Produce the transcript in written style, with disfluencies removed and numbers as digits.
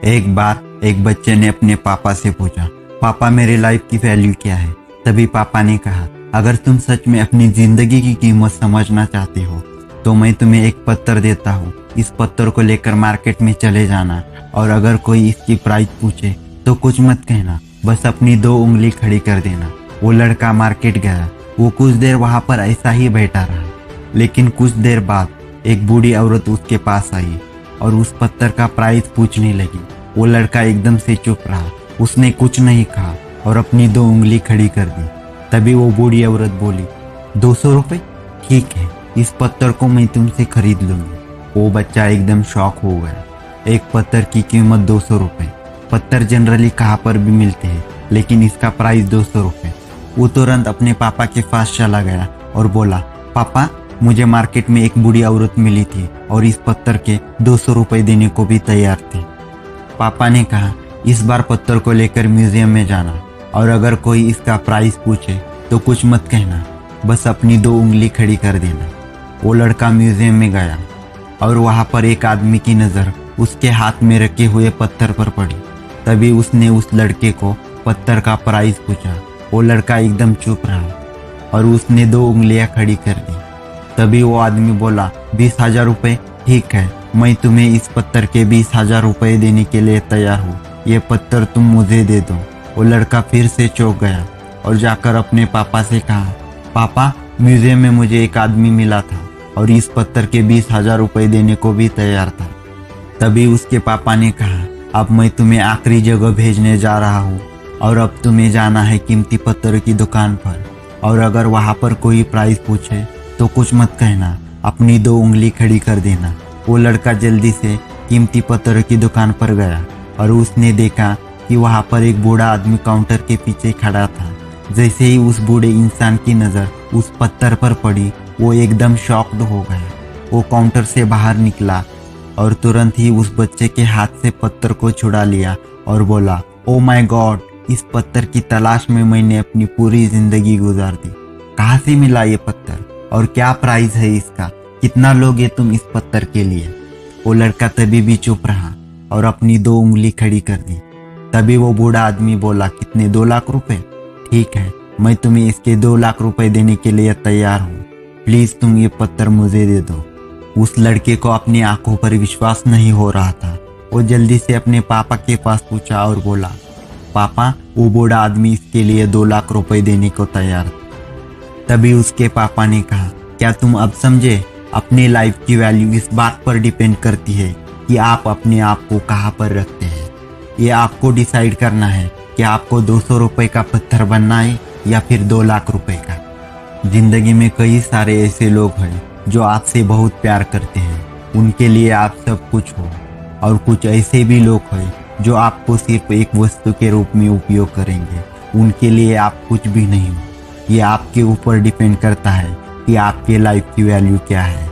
एक बार एक बच्चे ने अपने पापा से पूछा, पापा मेरी लाइफ की वैल्यू क्या है। तभी पापा ने कहा, अगर तुम सच में अपनी जिंदगी की कीमत समझना चाहते हो तो मैं तुम्हें एक पत्थर देता हूँ। इस पत्थर को लेकर मार्केट में चले जाना और अगर कोई इसकी प्राइस पूछे तो कुछ मत कहना, बस अपनी 2 उंगली खड़ी कर देना। वो लड़का मार्केट गया। वो कुछ देर वहां पर ऐसा ही बैठा रहा, लेकिन कुछ देर बाद एक बूढ़ी औरत उसके पास आई और उस पत्थर का प्राइस पूछने लगी। वो लड़का एकदम से चुप रहा, उसने कुछ नहीं कहा और अपनी 2 उंगली खड़ी कर दी। तभी वो बूढ़ी औरत बोली, 200 रुपये? ठीक है, इस पत्थर को मैं तुमसे खरीद लूंगी। वो बच्चा एकदम शॉक हो गया। एक पत्थर की कीमत 200 रुपये। पत्थर जनरली कहाँ पर भी मिलते हैं, लेकिन इसका प्राइस 200 रुपये। वो तुरंत अपने पापा के पास चला गया और बोला, पापा मुझे मार्केट में एक बूढ़ी औरत मिली थी और इस पत्थर के 200 रुपये देने को भी तैयार थी। पापा ने कहा, इस बार पत्थर को लेकर म्यूजियम में जाना और अगर कोई इसका प्राइस पूछे तो कुछ मत कहना, बस अपनी 2 उंगली खड़ी कर देना। वो लड़का म्यूजियम में गया और वहां पर एक आदमी की नज़र उसके हाथ में रखे हुए पत्थर पर पड़ी। तभी उसने उस लड़के को पत्थर का प्राइस पूछा। वो लड़का एकदम चुप रहा और उसने 2 उंगलियां खड़ी कर दी। तभी वो आदमी बोला, 20,000 रुपये? ठीक है, मैं तुम्हें इस पत्थर के 20,000 रुपये देने के लिए तैयार हूँ। ये पत्थर तुम मुझे दे दो। वो लड़का फिर से चौंक गया और जाकर अपने पापा से कहा, पापा म्यूजियम में मुझे एक आदमी मिला था और इस पत्थर के 20,000 रुपये देने को भी तैयार था। तभी उसके पापा ने कहा, अब मैं तुम्हें आखिरी जगह भेजने जा रहा हूँ और अब तुम्हें जाना है कीमती पत्थर की दुकान पर और अगर वहाँ पर कोई प्राइस पूछे तो कुछ मत कहना, अपनी 2 उंगली खड़ी कर देना। वो लड़का जल्दी से कीमती पत्थर की दुकान पर गया और उसने देखा कि वहाँ पर एक बूढ़ा आदमी काउंटर के पीछे खड़ा था। जैसे ही उस बूढ़े इंसान की नज़र उस पत्थर पर पड़ी, वो एकदम शॉक्ड हो गया। वो काउंटर से बाहर निकला और तुरंत ही उस बच्चे के हाथ से पत्थर को छुड़ा लिया और बोला, ओ माय गॉड, इस पत्थर की तलाश में मैंने अपनी पूरी जिंदगी गुजार दी। कहाँ से मिला ये पत्थर और क्या प्राइस है इसका? कितना लोगे तुम इस पत्थर के लिए? वो लड़का तभी भी चुप रहा और अपनी 2 उंगली खड़ी कर दी। तभी वो बूढ़ा आदमी बोला, कितने? 2 लाख रुपए? ठीक है, मैं तुम्हें इसके 2 लाख रुपए देने के लिए तैयार हूँ। प्लीज तुम ये पत्थर मुझे दे दो। उस लड़के को अपनी आंखों पर विश्वास नहीं हो रहा था। वो जल्दी से अपने पापा के पास पूछा और बोला, पापा वो बूढ़ा आदमी इसके लिए 2 लाख रुपए देने को तैयार था। तभी उसके पापा ने कहा, क्या तुम अब समझे? अपनी लाइफ की वैल्यू इस बात पर डिपेंड करती है कि आप अपने आप को कहाँ पर रखते हैं। ये आपको डिसाइड करना है कि आपको 200 रुपये का पत्थर बनना है या फिर 2 लाख रुपए का। जिंदगी में कई सारे ऐसे लोग हैं जो आपसे बहुत प्यार करते हैं, उनके लिए आप सब कुछ हो, और कुछ ऐसे भी लोग हैं जो आपको सिर्फ एक वस्तु के रूप में उपयोग करेंगे, उनके लिए आप कुछ भी नहीं हो। ये आपके ऊपर डिपेंड करता है कि आपके लाइफ की वैल्यू क्या है।